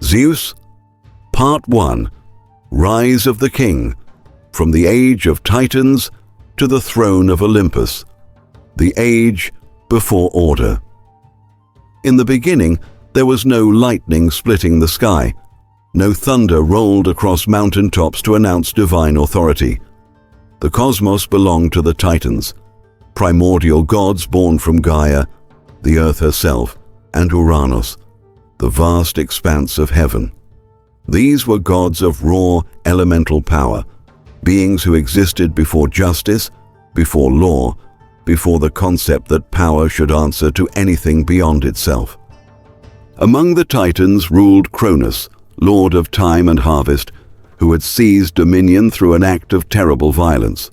Zeus. Part 1. Rise of the King, from the age of Titans to the throne of Olympus, the age before order. In the beginning, there was no lightning splitting the sky, no thunder rolled across mountain tops to announce divine authority. The cosmos belonged to the Titans, primordial gods born from Gaia, the earth herself, and Uranus, the vast expanse of heaven. These were gods of raw, elemental power, beings who existed before justice, before law, before the concept that power should answer to anything beyond itself. Among the Titans ruled Cronus, lord of time and harvest, who had seized dominion through an act of terrible violence.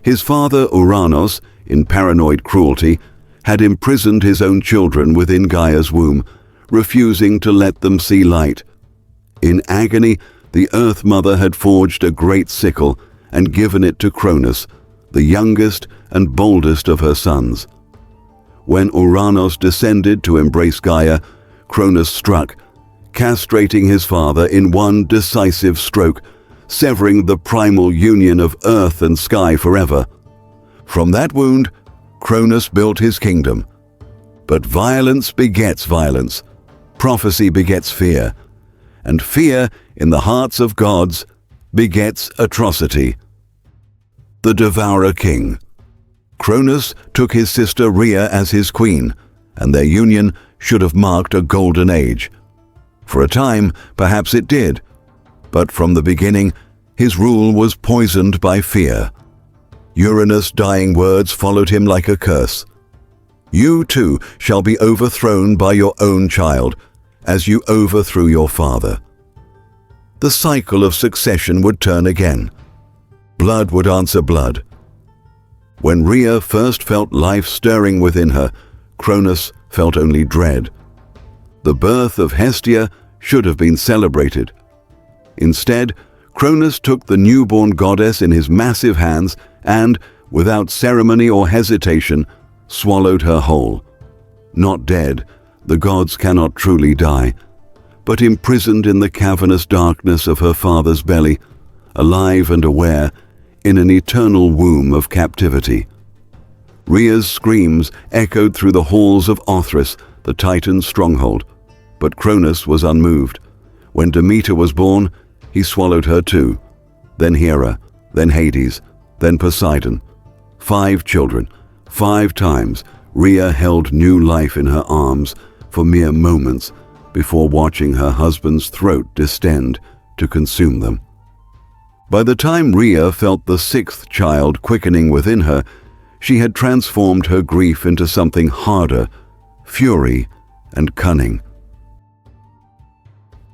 His father Uranus, in paranoid cruelty, had imprisoned his own children within Gaia's womb, refusing to let them see light. In agony, the Earth Mother had forged a great sickle and given it to Cronus, the youngest and boldest of her sons. When Uranus descended to embrace Gaia, Cronus struck, castrating his father in one decisive stroke, severing the primal union of earth and sky forever. From that wound, Cronus built his kingdom. But violence begets violence, prophecy begets fear, and fear in the hearts of gods begets atrocity. The Devourer King. Cronus took his sister Rhea as his queen, and their union should have marked a golden age. For a time, perhaps it did, but from the beginning, his rule was poisoned by fear. Uranus' dying words followed him like a curse. You too shall be overthrown by your own child, as you overthrew your father. The cycle of succession would turn again. Blood would answer blood. When Rhea first felt life stirring within her, Cronus felt only dread. The birth of Hestia should have been celebrated. Instead, Cronus took the newborn goddess in his massive hands and, without ceremony or hesitation, swallowed her whole. Not dead, the gods cannot truly die, but imprisoned in the cavernous darkness of her father's belly, alive and aware, in an eternal womb of captivity. Rhea's screams echoed through the halls of Othrys, the Titan's stronghold, but Cronus was unmoved. When Demeter was born, he swallowed her too, then Hera, then Hades, then Poseidon. 5 children, 5 times, Rhea held new life in her arms for mere moments before watching her husband's throat distend to consume them. By the time Rhea felt the 6th child quickening within her, she had transformed her grief into something harder, fury and cunning.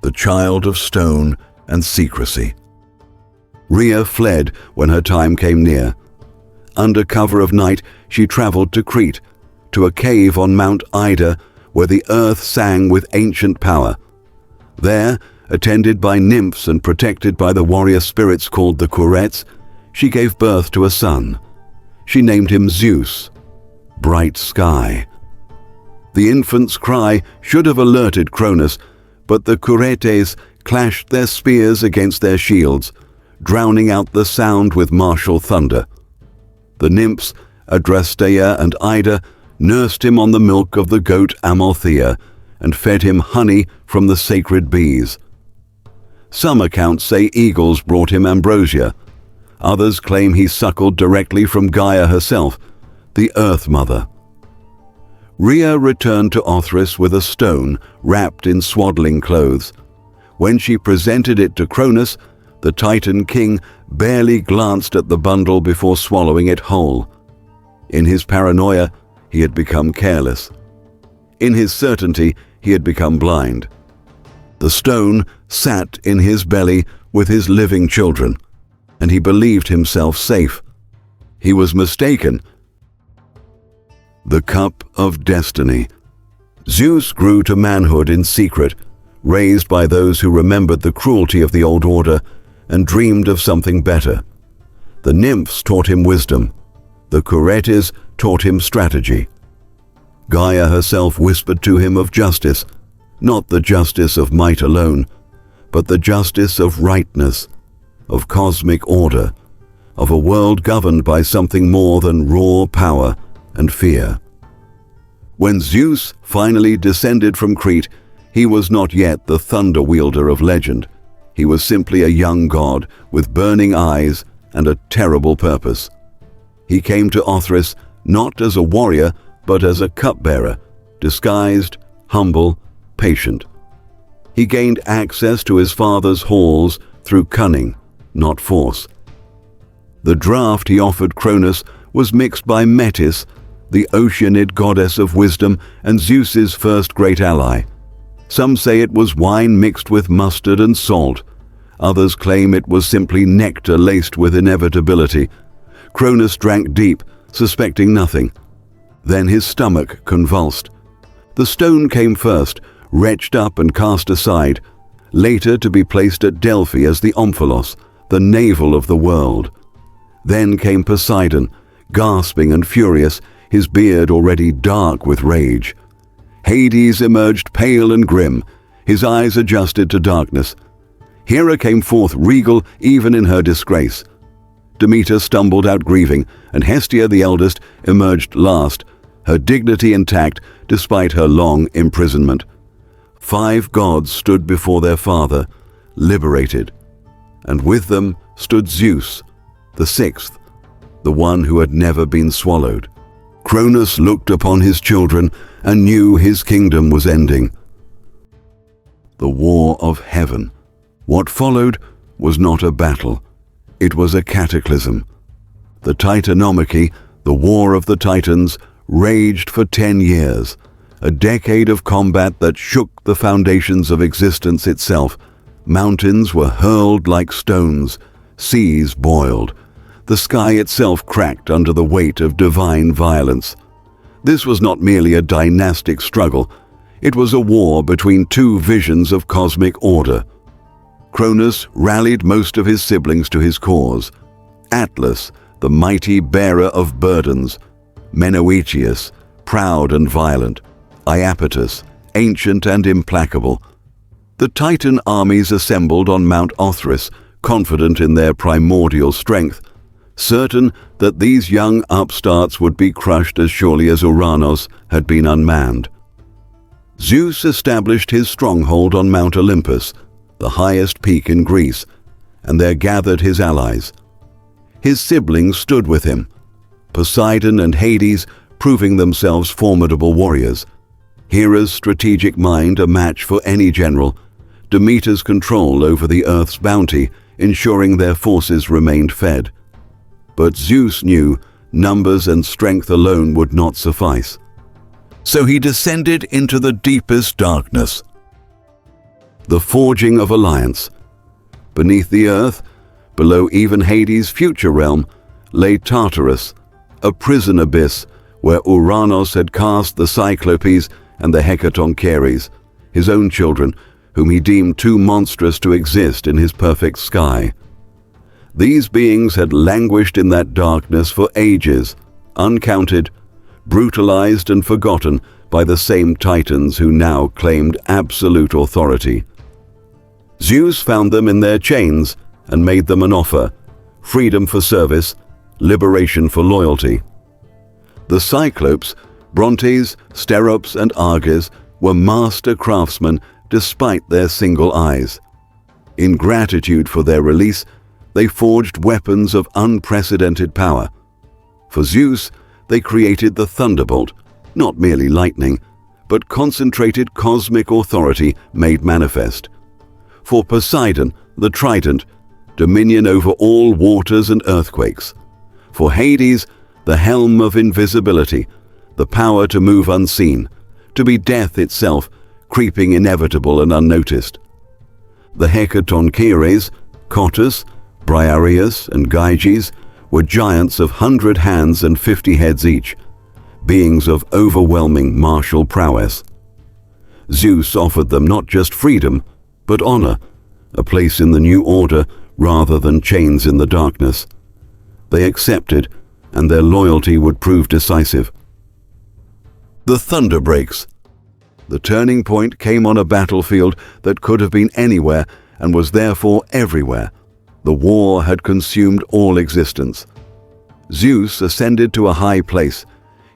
The child of stone and secrecy. Rhea fled when her time came near. Under cover of night, she traveled to Crete, to a cave on Mount Ida where the earth sang with ancient power. There, attended by nymphs and protected by the warrior spirits called the Curetes, she gave birth to a son. She named him Zeus, Bright Sky. The infant's cry should have alerted Cronus, but the Curetes clashed their spears against their shields, drowning out the sound with martial thunder. The nymphs, Adrasteia and Ida, nursed him on the milk of the goat Amalthea and fed him honey from the sacred bees. Some accounts say eagles brought him ambrosia. Others claim he suckled directly from Gaia herself, the Earth Mother. Rhea returned to Othrys with a stone wrapped in swaddling clothes. When she presented it to Cronus, the Titan king barely glanced at the bundle before swallowing it whole. In his paranoia, he had become careless. In his certainty, he had become blind. The stone sat in his belly with his living children, and he believed himself safe. He was mistaken. The cup of destiny. Zeus grew to manhood in secret, raised by those who remembered the cruelty of the old order and dreamed of something better. The nymphs taught him wisdom. The Curetes taught him strategy. Gaia herself whispered to him of justice, not the justice of might alone, but the justice of rightness, of cosmic order, of a world governed by something more than raw power and fear. When Zeus finally descended from Crete, he was not yet the thunder wielder of legend. He was simply a young god with burning eyes and a terrible purpose. He came to Othrys not as a warrior, but as a cupbearer, disguised, humble, patient. He gained access to his father's halls through cunning, not force. The draught he offered Cronus was mixed by Metis, the Oceanid goddess of wisdom and Zeus's first great ally. Some say it was wine mixed with mustard and salt. Others claim it was simply nectar laced with inevitability. Cronus drank deep, suspecting nothing. Then his stomach convulsed. The stone came first, retched up and cast aside, later to be placed at Delphi as the omphalos, the navel of the world. Then came Poseidon, gasping and furious, his beard already dark with rage. Hades emerged pale and grim, his eyes adjusted to darkness. Hera came forth regal even in her disgrace. Demeter stumbled out grieving, and Hestia the eldest emerged last, her dignity intact despite her long imprisonment. 5 gods stood before their father, liberated, and with them stood Zeus, the 6th, the one who had never been swallowed. Cronus looked upon his children and knew his kingdom was ending. The war of heaven. What followed was not a battle. It was a cataclysm. The Titanomachy, the War of the Titans, raged for 10 years, a decade of combat that shook the foundations of existence itself. Mountains were hurled like stones, seas boiled. The sky itself cracked under the weight of divine violence. This was not merely a dynastic struggle. It was a war between 2 visions of cosmic order. Cronus rallied most of his siblings to his cause. Atlas, the mighty bearer of burdens. Menoetius, proud and violent. Iapetus, ancient and implacable. The Titan armies assembled on Mount Othrys, confident in their primordial strength, certain that these young upstarts would be crushed as surely as Uranos had been unmanned. Zeus established his stronghold on Mount Olympus, the highest peak in Greece, and there gathered his allies. His siblings stood with him, Poseidon and Hades proving themselves formidable warriors, Hera's strategic mind a match for any general, Demeter's control over the earth's bounty ensuring their forces remained fed. But Zeus knew numbers and strength alone would not suffice. So he descended into the deepest darkness. The forging of alliance. Beneath the earth, below even Hades' future realm, lay Tartarus, a prison abyss where Uranos had cast the Cyclopes and the Hecatoncheires, his own children, whom he deemed too monstrous to exist in his perfect sky. These beings had languished in that darkness for ages, uncounted, brutalized and forgotten by the same Titans who now claimed absolute authority. Zeus found them in their chains and made them an offer: freedom for service, liberation for loyalty. The Cyclopes, Brontes, Sterops and Arges were master craftsmen despite their single eyes. In gratitude for their release, they forged weapons of unprecedented power. For Zeus, they created the thunderbolt, not merely lightning, but concentrated cosmic authority made manifest. For Poseidon, the trident, dominion over all waters and earthquakes. For Hades, the helm of invisibility, the power to move unseen, to be death itself, creeping inevitable and unnoticed. The Hecatoncheires, Cottus, Briareus and Gyges were giants of 100 hands and 50 heads each, beings of overwhelming martial prowess. Zeus offered them not just freedom, but honor, a place in the new order rather than chains in the darkness. They accepted, and their loyalty would prove decisive. The thunder breaks. The turning point came on a battlefield that could have been anywhere and was therefore everywhere. The war had consumed all existence. Zeus ascended to a high place,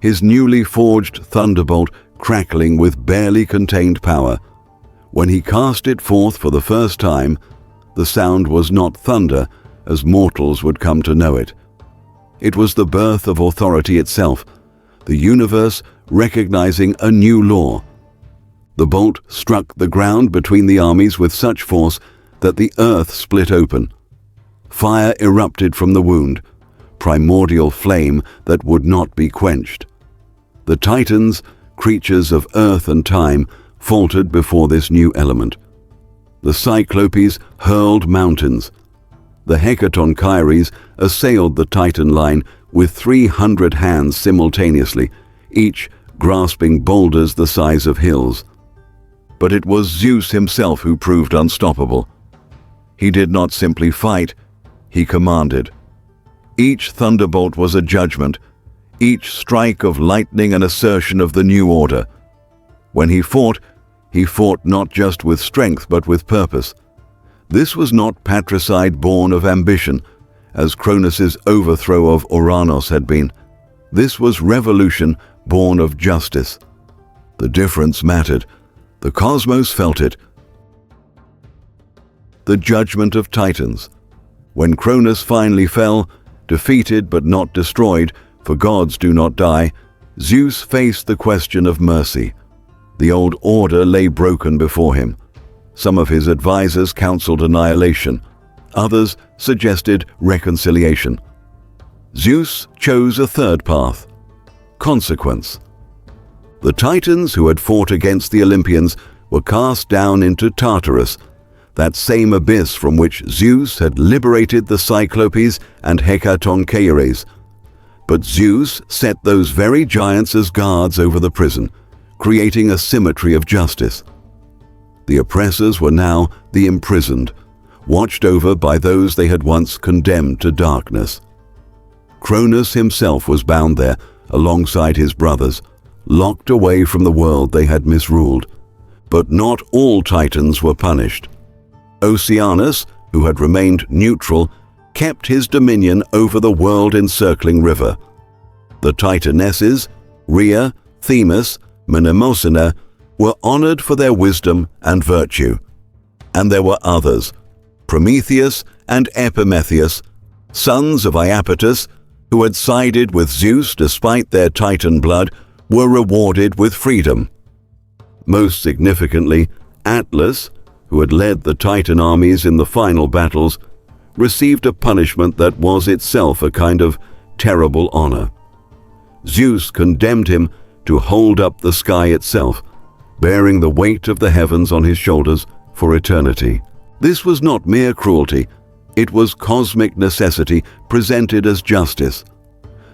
his newly forged thunderbolt crackling with barely contained power. When he cast it forth for the first time, the sound was not thunder, as mortals would come to know it. It was the birth of authority itself, the universe recognizing a new law. The bolt struck the ground between the armies with such force that the earth split open. Fire erupted from the wound, primordial flame that would not be quenched. The Titans, creatures of earth and time, faltered before this new element. The Cyclopes hurled mountains. The Hecatonchires assailed the Titan line with 300 hands simultaneously, each grasping boulders the size of hills. But it was Zeus himself who proved unstoppable. He did not simply fight, he commanded. Each thunderbolt was a judgment, each strike of lightning an assertion of the new order. When he fought not just with strength but with purpose. This was not patricide born of ambition, as Cronus's overthrow of Uranus had been. This was revolution born of justice. The difference mattered. The cosmos felt it. The judgment of Titans. When Cronus finally fell, defeated but not destroyed, for gods do not die, Zeus faced the question of mercy. The old order lay broken before him. Some of his advisors counseled annihilation. Others suggested reconciliation. Zeus chose a third path: consequence. The Titans who had fought against the Olympians were cast down into Tartarus, that same abyss from which Zeus had liberated the Cyclopes and Hecatonchires. But Zeus set those very giants as guards over the prison, creating a symmetry of justice. The oppressors were now the imprisoned, watched over by those they had once condemned to darkness. Cronus himself was bound there alongside his brothers, locked away from the world they had misruled. But not all Titans were punished. Oceanus, who had remained neutral, kept his dominion over the world-encircling river. The Titanesses, Rhea, Themis, Mnemosyne, were honored for their wisdom and virtue. And there were others, Prometheus and Epimetheus, sons of Iapetus, who had sided with Zeus despite their Titan blood, were rewarded with freedom. Most significantly, Atlas, who had led the Titan armies in the final battles, received a punishment that was itself a kind of terrible honor. Zeus condemned him to hold up the sky itself, bearing the weight of the heavens on his shoulders for eternity. This was not mere cruelty, it was cosmic necessity presented as justice.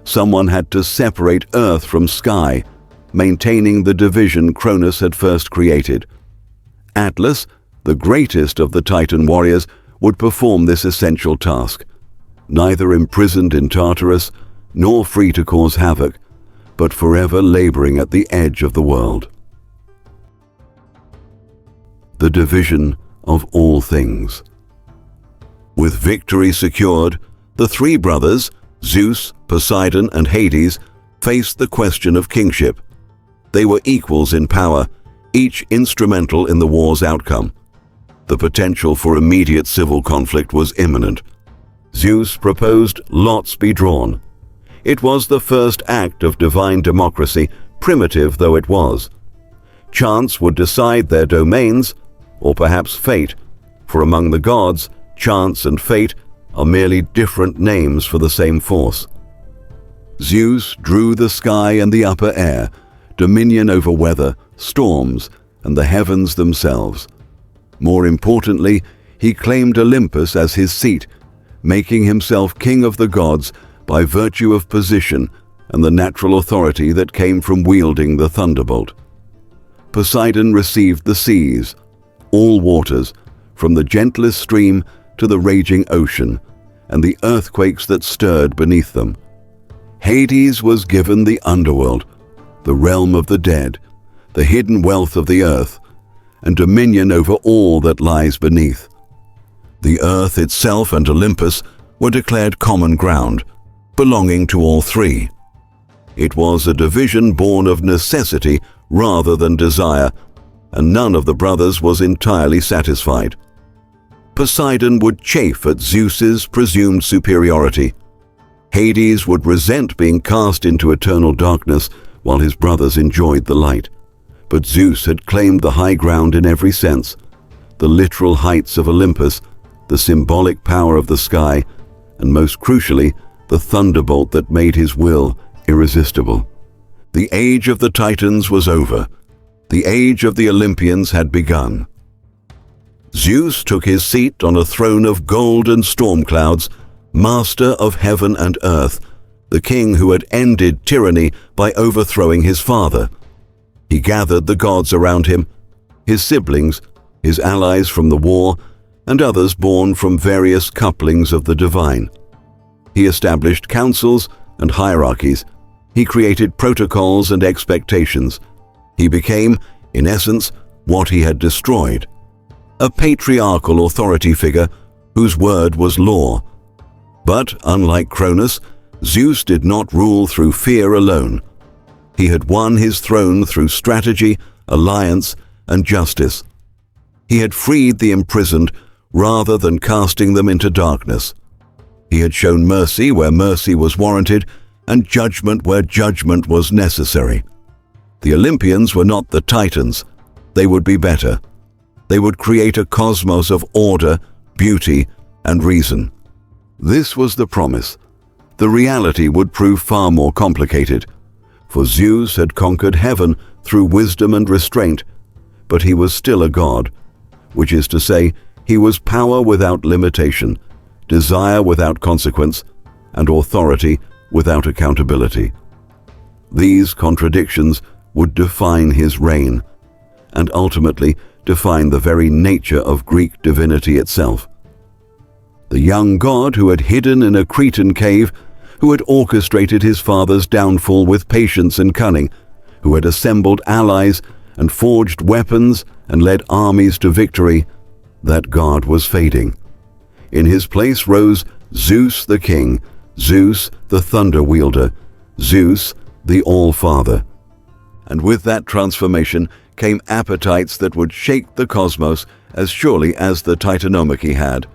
Someone had to separate earth from sky, maintaining the division Cronus had first created. Atlas, the greatest of the Titan warriors, would perform this essential task, neither imprisoned in Tartarus nor free to cause havoc, but forever laboring at the edge of the world. The division of all things. With victory secured, the three brothers, Zeus, Poseidon, and Hades, faced the question of kingship. They were equals in power, each instrumental in the war's outcome. The potential for immediate civil conflict was imminent. Zeus proposed lots be drawn. It was the first act of divine democracy, primitive though it was. Chance would decide their domains, or perhaps fate, for among the gods, chance and fate are merely different names for the same force. Zeus drew the sky and the upper air, dominion over weather, storms, and the heavens themselves. More importantly, he claimed Olympus as his seat, making himself king of the gods by virtue of position and the natural authority that came from wielding the thunderbolt. Poseidon received the seas, all waters, from the gentlest stream to the raging ocean, and the earthquakes that stirred beneath them. Hades was given the underworld, the realm of the dead, the hidden wealth of the earth, and dominion over all that lies beneath. The earth itself and Olympus were declared common ground, belonging to all three. It was a division born of necessity rather than desire, and none of the brothers was entirely satisfied. Poseidon would chafe at Zeus's presumed superiority. Hades would resent being cast into eternal darkness while his brothers enjoyed the light. But Zeus had claimed the high ground in every sense, the literal heights of Olympus, the symbolic power of the sky, and most crucially, the thunderbolt that made his will irresistible. The age of the Titans was over. The age of the Olympians had begun. Zeus took his seat on a throne of gold and storm clouds, master of heaven and earth, the king who had ended tyranny by overthrowing his father. He gathered the gods around him, his siblings, his allies from the war, and others born from various couplings of the divine. He established councils and hierarchies. He created protocols and expectations. He became, in essence, what he had destroyed: a patriarchal authority figure whose word was law. But, unlike Cronus, Zeus did not rule through fear alone. He had won his throne through strategy, alliance, and justice. He had freed the imprisoned rather than casting them into darkness. He had shown mercy where mercy was warranted and judgment where judgment was necessary. The Olympians were not the Titans. They would be better. They would create a cosmos of order, beauty, and reason. This was the promise. The reality would prove far more complicated, for Zeus had conquered heaven through wisdom and restraint, but he was still a god, which is to say, he was power without limitation, desire without consequence, and authority without accountability. These contradictions would define his reign, and ultimately define the very nature of Greek divinity itself. The young god who had hidden in a Cretan cave, who had orchestrated his father's downfall with patience and cunning, who had assembled allies and forged weapons and led armies to victory, that god was fading. In his place rose Zeus the king, Zeus the thunder wielder, Zeus the All-Father. And with that transformation came appetites that would shake the cosmos as surely as the Titanomachy had.